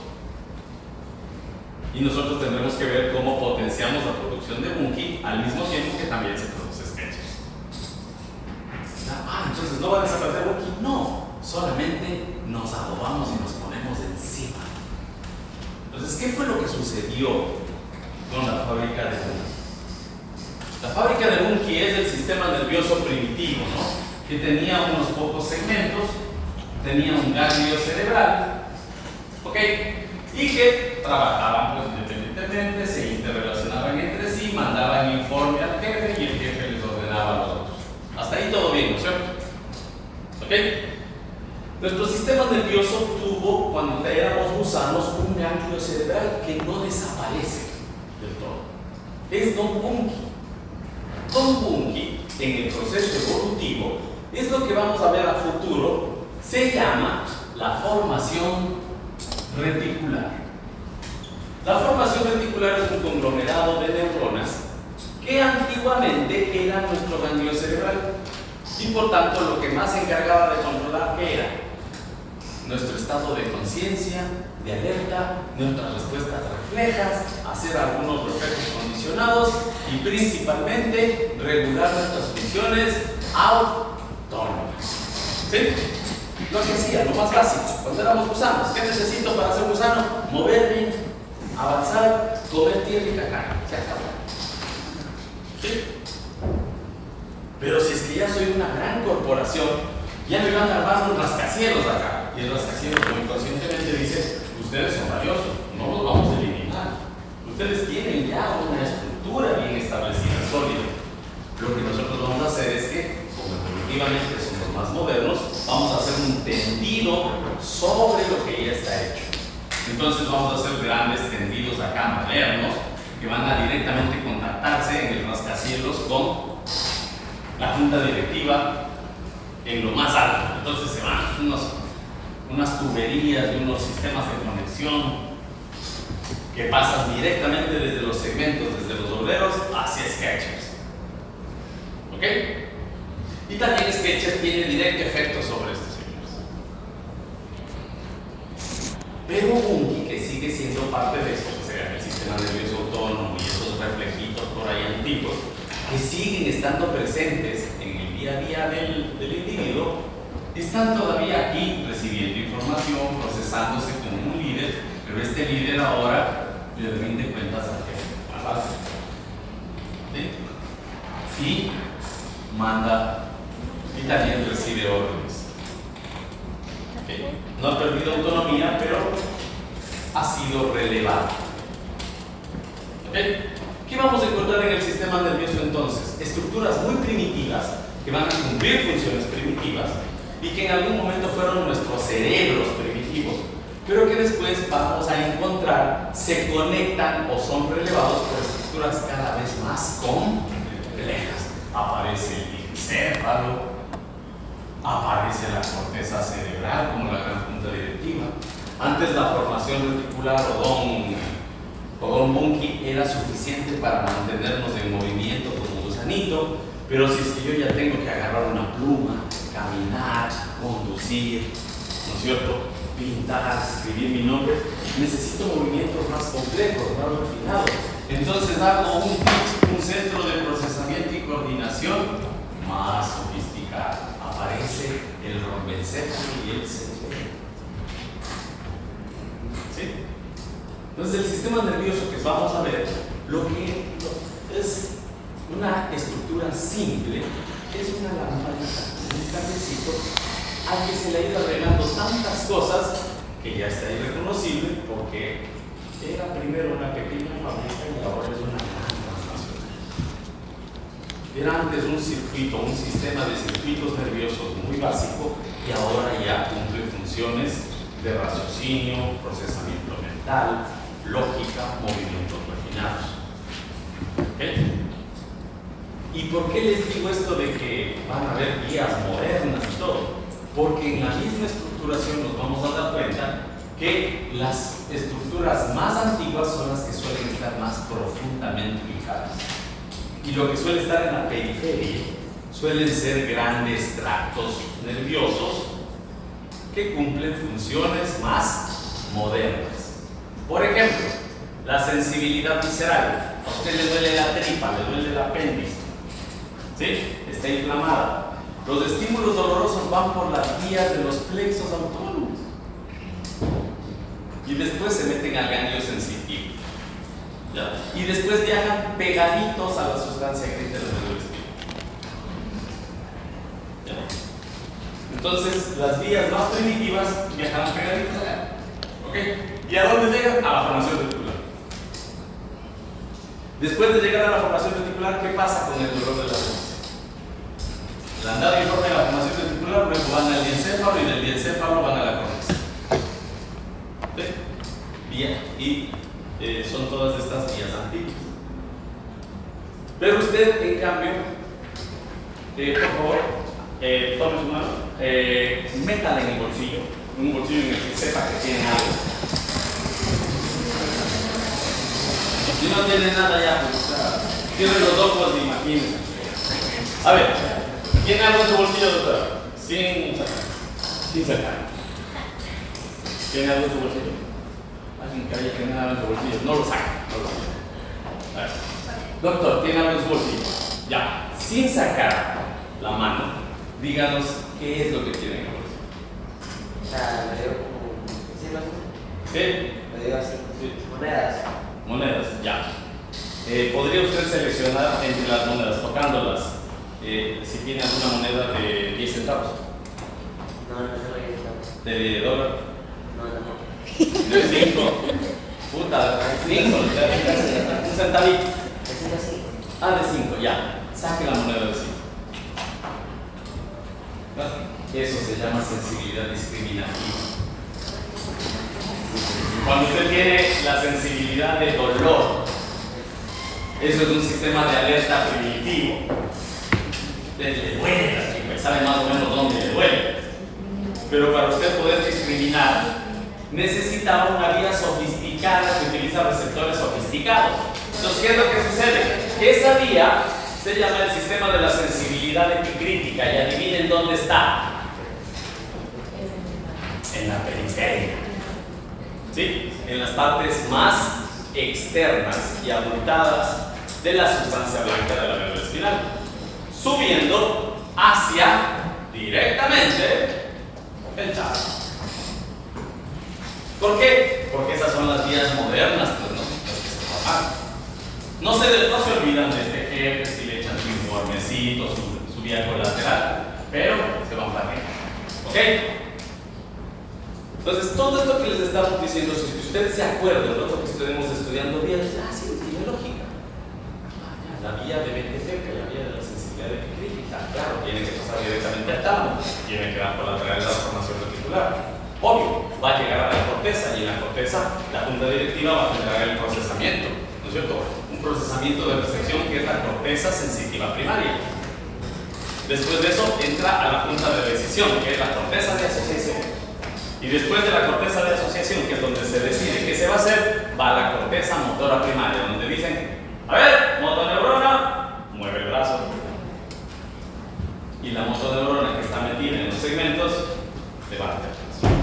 Y nosotros tendremos que ver cómo potenciamos la producción de Bunky al mismo tiempo que también se produce Sketchers. Entonces no va a desaparecer Bunky. No, solamente nos adobamos y nos ponemos encima. Entonces, ¿qué fue lo que sucedió con la fábrica de Bunky? La fábrica de Bunky es el sistema nervioso primitivo, ¿no? Que tenía unos pocos segmentos, tenía un ganglio cerebral, ¿ok? Y que trabajaban pues, independientemente, se interrelacionaban entre sí, mandaban informe al jefe y el jefe les ordenaba a los otros. Hasta ahí todo bien, ¿no es cierto? ¿Ok? Nuestro sistema nervioso tuvo, cuando éramos gusanos, un ganglio cerebral que no desaparece del todo. Es Don Bunky. Don Bunky, en el proceso evolutivo, es lo que vamos a ver a futuro, se llama la formación reticular. La formación reticular es un conglomerado de neuronas que antiguamente era nuestro ganglio cerebral y por tanto lo que más se encargaba de controlar ¿qué era? Nuestro estado de conciencia, de alerta, nuestras respuestas reflejas, hacer algunos reflejos condicionados y principalmente regular nuestras funciones autónomas. ¿Sí? Lo que hacía, lo más básico, cuando éramos gusanos, ¿qué necesito para ser gusano? Moverme, avanzar, comer tierra y cacar. Se acabó. ¿Sí? Pero si es que ya soy una gran corporación, ya me van a armar unos rascacielos acá. Y el rascacielos muy conscientemente dice, ustedes son valiosos, no los vamos a eliminar. Ustedes tienen ya una estructura bien establecida, sólida. Lo que nosotros vamos a hacer es que, como evolutivamente somos más modernos, vamos a hacer un tendido sobre lo que ya está hecho. Entonces vamos a hacer grandes tendidos acá modernos que van a directamente contactarse en el rascacielos con la junta directiva en lo más alto. Entonces se van unas tuberías y unos sistemas de conexión que pasan directamente desde los segmentos, desde los obreros hacia Sketchers. ¿Ok? Y también Sketchers tiene directo efecto sobre estos señores. Pero Bunky, que sigue siendo parte de eso, o sea, el sistema nervioso autónomo y esos reflejitos por ahí antiguos, que siguen estando presentes en el día a día del individuo, están todavía aquí recibiendo información, procesándose como un líder, pero este líder ahora le rinde cuentas al jefe, a la base. ¿Sí? Y manda y también recibe órdenes. ¿Okay? No ha perdido autonomía, pero ha sido relevado. ¿Okay? ¿Qué vamos a encontrar en el sistema nervioso entonces? Estructuras muy primitivas que van a cumplir funciones primitivas y que en algún momento fueron nuestros cerebros primitivos, pero que después vamos a encontrar se conectan o son relevados por estructuras cada vez más complejas. Aparece el encéfalo, aparece la corteza cerebral como la gran junta directiva. Antes la formación reticular o Don Bunky era suficiente para mantenernos en movimiento como gusanito, pero si es que yo ya tengo que agarrar una pluma, caminar, conducir, ¿no es cierto?, pintar, escribir mi nombre, necesito movimientos más complejos, más refinados. Entonces hago un centro de procesamiento y coordinación más sofisticado. Aparece el rombencéfalo y el cerebelo. ¿Sí? Entonces el sistema nervioso que vamos a ver, lo que es una estructura simple, es una lamparita, un cafecito al que se le ha ido arreglando tantas cosas que ya está irreconocible porque era primero una pequeña fábrica y ahora es una gran transnacional. Era antes un circuito, un sistema de circuitos nerviosos muy básico y ahora ya cumple funciones de raciocinio, procesamiento mental, lógica, movimientos refinados. ¿Okay? ¿Y por qué les digo esto de que van a haber vías modernas y todo? Porque en la misma estructuración nos vamos a dar cuenta que las estructuras más antiguas son las que suelen estar más profundamente ubicadas. Y lo que suele estar en la periferia suelen ser grandes tractos nerviosos que cumplen funciones más modernas. Por ejemplo, La sensibilidad visceral. A usted le duele la tripa, le duele el apéndice. ¿Sí? Está inflamada. Los estímulos dolorosos van por las vías de los plexos autónomos y después se meten al ganglio sensitivo. ¿Ya? Y después viajan pegaditos a la sustancia gris del médula espinal. ¿Ya? Entonces, las vías más primitivas viajan pegaditos acá. ¿Ok? ¿Y a dónde llegan? A la formación reticular. Después de llegar a la formación reticular, ¿qué pasa con el dolor de la cabeza? La andada informe de la formación reticular, luego van al diencéfalo y del diencéfalo van a la corteza. ¿Sí? Bien, y son todas estas vías antiguas. Pero usted, en cambio, por favor, tome su mano, métala en el bolsillo, un bolsillo en el que sepa que tiene algo. Si no tiene nada ya, pues cierre los ojos y imagínense. A ver, ¿tiene algo en su bolsillo, doctora? Sin sacar. ¿Tiene algo en su bolsillo? Alguien que haya tenido algo en su bolsillo. No lo saca, no lo saca. A ver. Doctor, ¿tiene algo en su bolsillo? Ya. Sin sacar la mano, díganos qué es lo que tiene en el bolsillo. O sea, me dio como. ¿Sí lo hace? ¿Qué? Me dio así. Sí. Monedas. Monedas, ya. ¿Podría usted seleccionar entre las monedas, tocándolas, si tiene alguna moneda de 10 centavos? No, no tengo 10 centavos. ¿De dólar? No, tampoco. ¿De 5? Puta, 5, un centavito. ¿Es así? Ah, de 5, ya. Saque la moneda de 5. Eso se llama sensibilidad discriminativa. Cuando usted tiene la sensibilidad de dolor, eso es un sistema de alerta primitivo. Usted le duele la tripa y sabe más o menos dónde le duele. Pero para usted poder discriminar, necesitaba una vía sofisticada que utiliza receptores sofisticados. Entonces, ¿qué es lo que sucede? Esa vía se llama el sistema de la sensibilidad epicrítica y adivinen dónde está. En la periferia. ¿Sí? En las partes más externas y abultadas de la sustancia blanca de la médula espinal, subiendo hacia directamente el chakra. ¿Por qué? Porque esas son las vías modernas, pues, ¿no? Las que se trabajan. No se olvidan de este jefe si le echan su informecito, su vía colateral, pero se van para arriba. ¿Ok? Entonces, todo esto que les estamos diciendo, si usted se acuerda de lo que estuvimos estudiando, días, sí, tiene lógica. La vía de BTC, que es la vía de la sensibilidad epicrítica, claro, tiene que pasar directamente al tálamo, tiene que dar por la través de la formación reticular. Obvio, va a llegar a la corteza y en la corteza la junta directiva va a generar el procesamiento, ¿no es cierto? Un procesamiento de recepción que es la corteza sensitiva primaria. Después de eso entra a la junta de decisión, que es la corteza de asociación. Y después de la corteza de asociación, que es donde se decide qué se va a hacer, va a la corteza motora primaria, donde dicen, a ver, motoneurona, mueve el brazo. Y la motoneurona que está metida en los segmentos, levanta el brazo.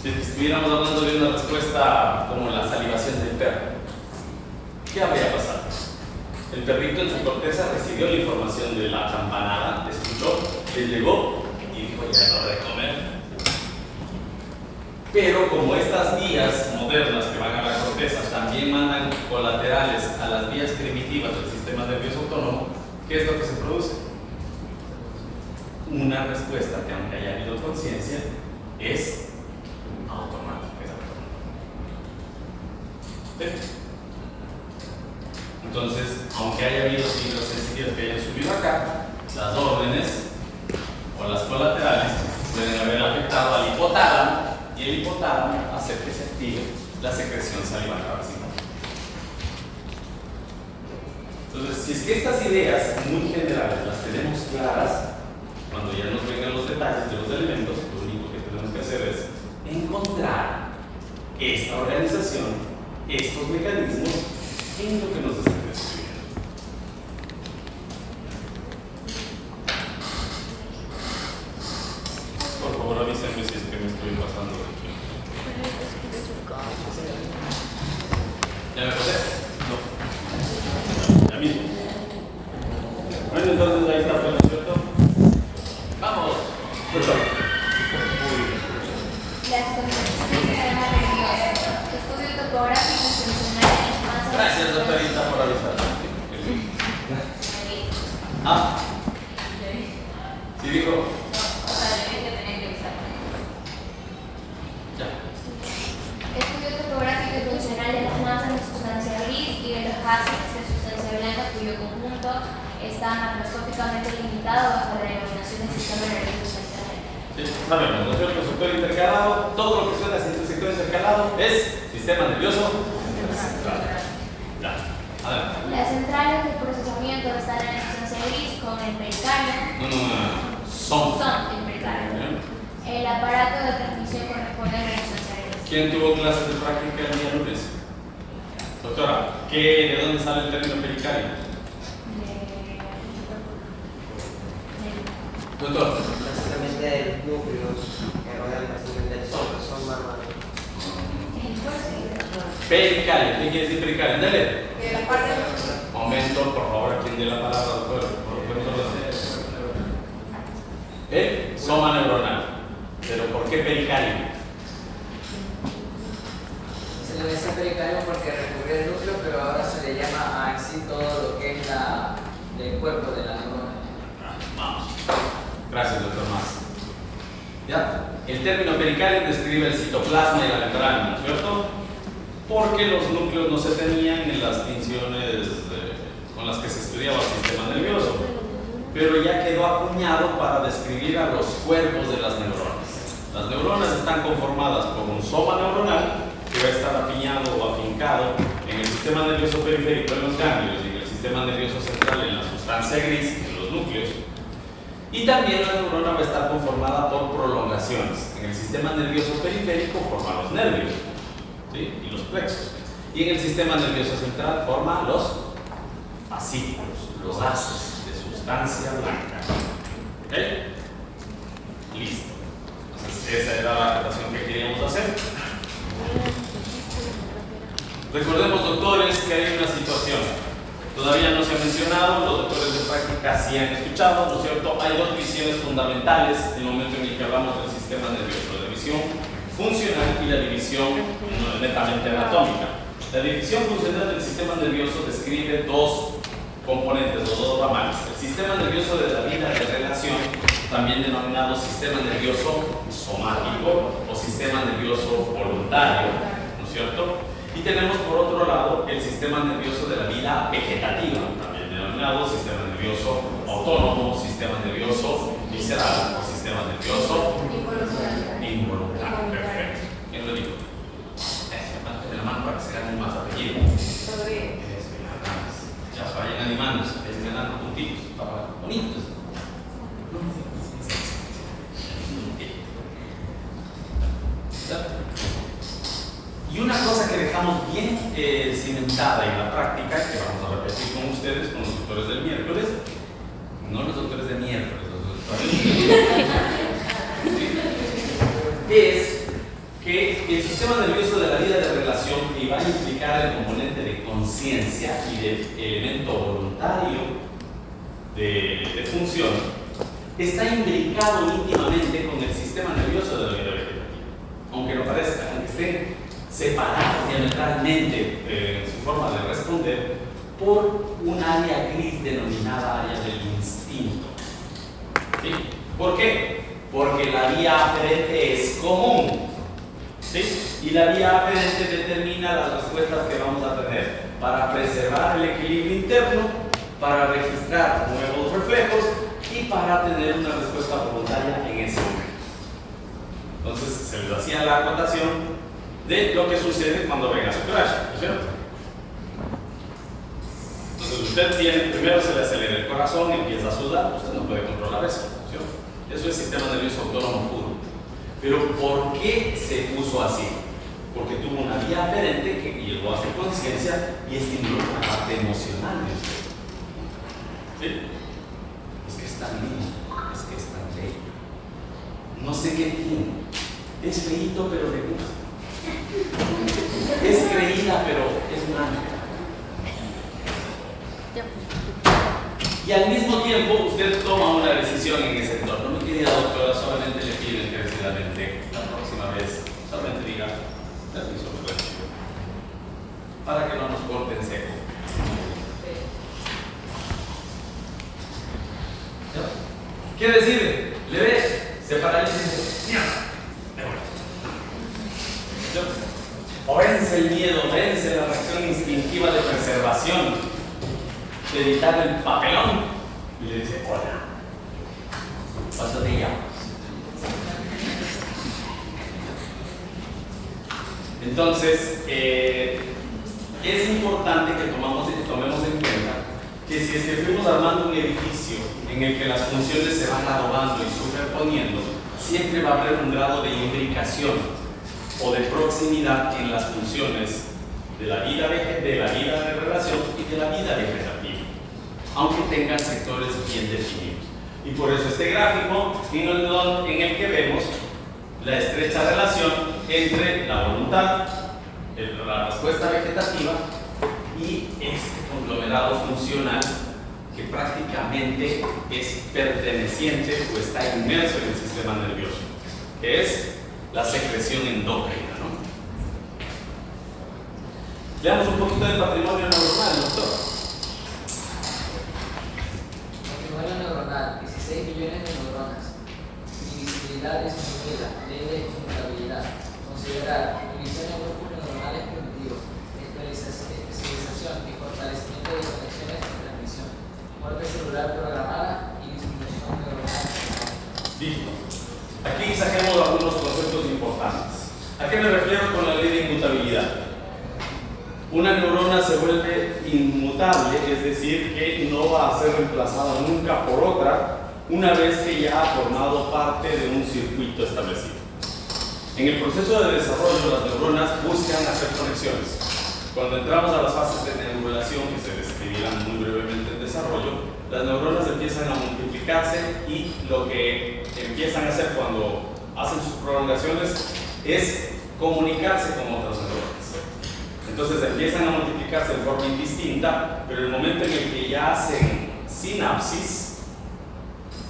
Si estuviéramos hablando de una respuesta como la salivación del perro, ¿qué habría pasado? El perrito en su corteza recibió la información de la campanada, escuchó, le llegó y dijo, ya es hora de comer. Pero como estas vías modernas que van a la corteza también mandan colaterales a las vías primitivas del sistema nervioso autónomo, ¿qué es lo que se produce? Una respuesta que, aunque haya habido conciencia, es automática. ¿Sí? Entonces, aunque haya habido signos sensitivos que hayan subido acá, las órdenes o las colaterales pueden haber afectado al hipotálamo y el hipotálamo hace que se active la secreción salivar vaginal. Entonces, si es que estas ideas muy generales las tenemos claras, cuando ya nos vengan los detalles de los elementos, lo único que tenemos que hacer es encontrar esta organización, estos mecanismos en lo que nos están describiendo. Por favor, avísenme si es que me estoy pasando. avisar. Ah, sí dijo. Ya. Estudio topográfico y funcional de las masas de sustancia gris y de los ácidos de sustancia blanca cuyo conjunto está macroscópicamente limitado bajo la denominación de sistema nervioso central. Sí, sabemos, ¿no es cierto? Sector intercalado, todo lo que suena entre sector intercalado es sistema nervioso central. Ya, adelante. Las centrales de procesamiento están en la sustancia gris con el pericardio. No. Son. Son el pericardio. El aparato de transmisión corresponde a la sustancia gris. ¿Quién tuvo clases de práctica el día lunes? Doctora, ¿de dónde sale el término pericardio? Doctor. Básicamente el núcleo que rodean básicamente el sol, son más. Pericardio, ¿qué quiere decir pericardio? Dale. Que la parte de Momento, por favor, a quien dé la palabra, doctor. Soma neuronal. ¿Pero por qué pericardio? Se le dice pericardio porque recubre el núcleo, pero ahora se le llama a en sí todo lo que es el cuerpo de la neurona. Vamos. Gracias, doctor Más. ¿Ya? El término pericardio describe el citoplasma y la membrana, ¿no es cierto? Porque los núcleos no se tenían en las tinciones con las que se estudiaba el sistema nervioso, pero ya quedó acuñado para describir a los cuerpos de las neuronas. Las neuronas están conformadas por un soma neuronal que va a estar apiñado o afincado en el sistema nervioso periférico en los ganglios y en el sistema nervioso central en la sustancia gris, en los núcleos. Y también la neurona va a estar conformada por prolongaciones. En el sistema nervioso periférico forma los nervios, ¿sí? Y los plexos. Y en el sistema nervioso central forma los fascículos, los haces de sustancia blanca. ¿Ok? Listo. Entonces, esa era la aclaración que queríamos hacer. Recordemos, doctores, que hay una situación. Todavía no se ha mencionado, los doctores de práctica sí han escuchado, ¿no es cierto? Hay dos divisiones fundamentales en el momento en el que hablamos del sistema nervioso: la división funcional y la división netamente anatómica. La división funcional del sistema nervioso describe dos componentes, los dos ramales: el sistema nervioso de la vida de relación, también denominado sistema nervioso somático o sistema nervioso voluntario, ¿no es cierto? Y tenemos por otro lado el sistema nervioso de la vida vegetativa, también denominado sistema nervioso autónomo, sistema nervioso visceral o sistema nervioso involuntario. Perfecto. ¿Quién lo dijo? Levanten la mano para que se ganen más apellidos. Ya se vayan animándose, vayan ganando puntitos, bonitos. Y una cosa que dejamos bien cimentada en la práctica, que vamos a repetir con ustedes, con los doctores del miércoles, no los doctores de miércoles, los doctores es que el sistema nervioso de la vida de relación, que va a implicar el componente de conciencia y del elemento voluntario de función, está imbricado íntimamente con el sistema nervioso de la vida vegetativa. Aunque no parezca, aunque estén separados diametralmente en su forma de responder por un área gris denominada área del instinto. ¿Sí? ¿Por qué? Porque la vía aferente es común, ¿sí? Y la vía aferente determina las respuestas que vamos a tener para preservar el equilibrio interno, para registrar nuevos reflejos y para tener una respuesta voluntaria en ese momento. Entonces se les hacía la acotación de lo que sucede cuando venga su crash, ¿no es cierto? Entonces usted tiene, primero se le acelera el corazón, empieza a sudar, usted no puede controlar eso, ¿no es cierto? Eso es sistema nervioso autónomo puro. Pero ¿por qué se puso así? Porque tuvo una vía aferente que llegó a su conciencia y estimuló la parte emocional de usted. ¿Sí? Es que es tan lindo, es que es tan bello. No sé qué tiene. Es feíto, pero le gusta. Es creída, pero es un ángel. Y al mismo tiempo usted toma una decisión en ese entorno. Mi querida doctora, solamente le pido encarecidamente la próxima vez, solamente diga permiso, para que no nos corten seco. ¿Qué decide? Le ve, se paraliza y dice, mierda, me voy. O vence el miedo, vence la reacción instintiva de preservación, de evitar el papelón, y le dice, hola, ¿cuánto te llamas? Entonces, es importante que tomemos en cuenta que si es que fuimos armando un edificio en el que las funciones se van adobando y superponiendo, siempre va a haber un grado de imbricación o de proximidad en las funciones de la vida de relación y de la vida vegetativa, aunque tengan sectores bien definidos. Y por eso este gráfico en el que vemos la estrecha relación entre la voluntad, la respuesta vegetativa y este conglomerado funcional que prácticamente es perteneciente o está inmerso en el sistema nervioso, que es la secreción endócrina, ¿no? Veamos un poquito del patrimonio neuronal, doctor. Patrimonio neuronal, 16 millones de neuronas. Divisibilidad disminuida, ley de inmutabilidad. Considerar división de grupos neuronales primitivos, especialización y fortalecimiento de conexiones de transmisión, muerte celular programada y disminución neuronal. Listo. Aquí saquemos algunos conceptos importantes. ¿A qué me refiero con la ley de inmutabilidad? Una neurona se vuelve inmutable, es decir, que no va a ser reemplazada nunca por otra una vez que ya ha formado parte de un circuito establecido. En el proceso de desarrollo, las neuronas buscan hacer conexiones. Cuando entramos a las fases de neurulación, que se describirán muy brevemente en desarrollo, las neuronas empiezan a multiplicarse y lo que empiezan a hacer cuando hacen sus prolongaciones es comunicarse con otras neuronas. Entonces empiezan a multiplicarse de forma indistinta, pero el momento en el que ya hacen sinapsis,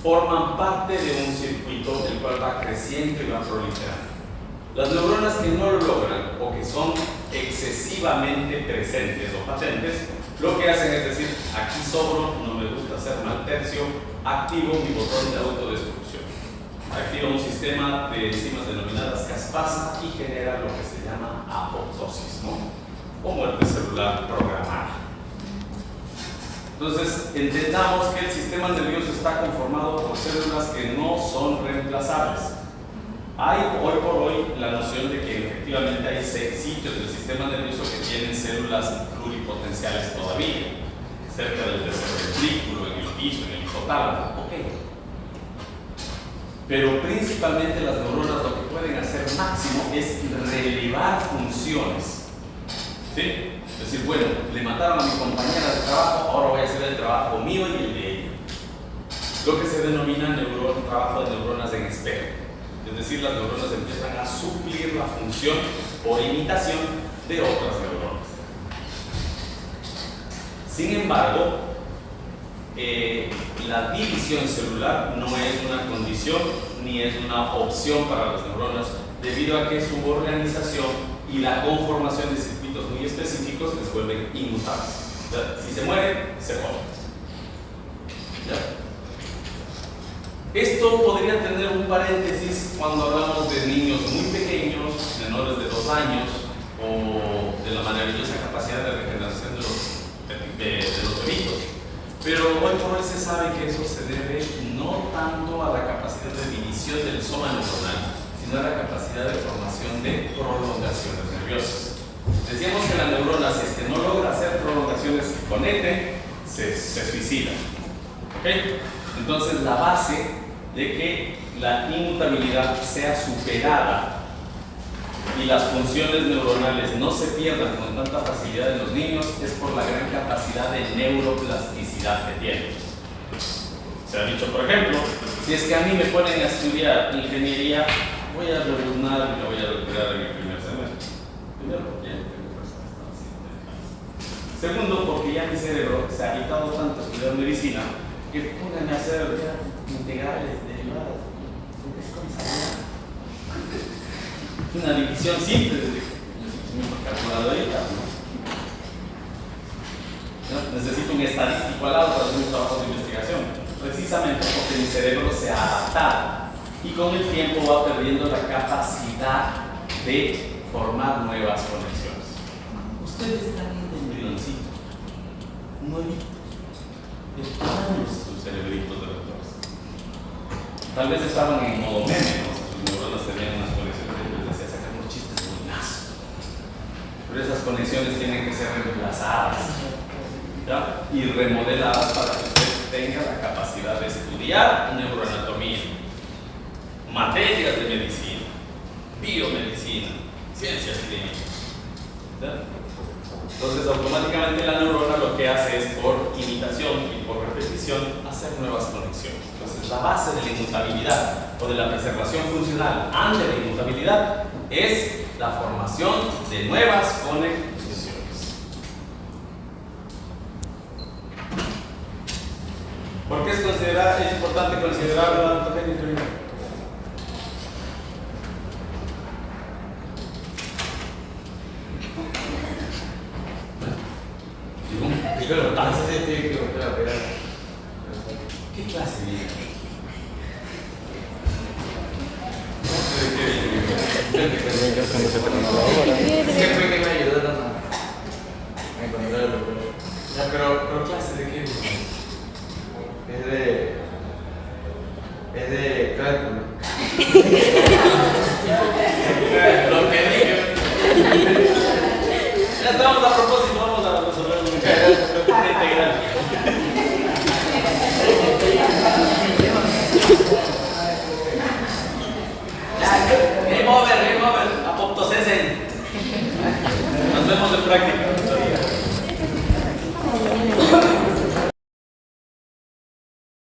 forman parte de un circuito el cual va creciendo y va proliferando. Las neuronas que no lo logran o que son excesivamente presentes o patentes, lo que hacen es decir, aquí sobro, no me gusta hacer mal tercio, activo mi botón de autodestrucción. Activa un sistema de enzimas denominadas caspasa y genera lo que se llama apoptosis, ¿no? O muerte celular programada. Entonces, entendamos que el sistema nervioso está conformado por células que no son reemplazables. Hay hoy por hoy la noción de que efectivamente hay sitios del sistema nervioso que tienen células pluripotenciales todavía, cerca del tercer ventrículo, en el piso, en el hipotálamo. Okay. Pero principalmente las neuronas lo que pueden hacer máximo es relevar funciones. ¿Sí? Es decir, bueno, le mataron a mi compañera de trabajo, ahora voy a hacer el trabajo mío y el de ella. Lo que se denomina trabajo de neuronas en espejo. Es decir, las neuronas empiezan a suplir la función o imitación de otras neuronas. Sin embargo, la división celular no es una condición ni es una opción para las neuronas, debido a que su organización y la conformación de circuitos muy específicos les vuelven inmutables. O sea, si se muere, se muere. ¿Ya? Esto podría tener un paréntesis cuando hablamos de niños muy pequeños, menores de 2 años, o de la maravillosa capacidad de regeneración de los bebitos. Pero hoy por hoy se sabe que eso se debe no tanto a la capacidad de división del soma neuronal, sino a la capacidad de formación de prolongaciones nerviosas. Decíamos que la neurona, si es que no logra hacer prolongaciones que conecten, se suicida. ¿Okay? Entonces la base de que la inmutabilidad sea superada y las funciones neuronales no se pierdan con tanta facilidad en los niños es por la gran capacidad de neuroplasticidad que tienen. Se ha dicho, por ejemplo, si es que a mí me ponen a estudiar ingeniería, voy a rebuznar y me voy a recuperar en el primer semestre. Primero, porque ya tengo personas. Segundo, porque ya mi cerebro se ha agitado tanto estudiar medicina que pongan a hacer integrales, derivadas, es una división simple de calculadorita, ¿no? Necesito un estadístico al lado para hacer un trabajo de investigación. precisamente porque mi cerebro se ha adaptado y con el tiempo va perdiendo la capacidad de formar nuevas conexiones. Ustedes están viendo embrioncito, nuevito, de años sus cerebritos de doctores. Tal vez estaban en modo meme, ¿no? Sus neuronas tenían unas conexiones y les decía sacar unos chistes buenazos. Pero esas conexiones tienen que ser reemplazadas, ¿ya? Y remodeladas para que usted tenga la capacidad de estudiar neuroanatomía, materias de medicina, biomedicina, ciencias clínicas, ¿ya? Entonces automáticamente la neurona lo que hace es por imitación y por repetición hacer nuevas conexiones. Entonces la base de la inmutabilidad o de la preservación funcional ante la inmutabilidad es la formación de nuevas conexiones. ¿Por qué es importante considerar la ontogenia primero? Pero tanto se tiene que volver a pegar. ¿Qué clase de vida? ¿Qué fue que me ayudó a encontrarlo? Ya, pero clase de qué? Es de cálculo. Lo que dije. Ya estamos a propósito.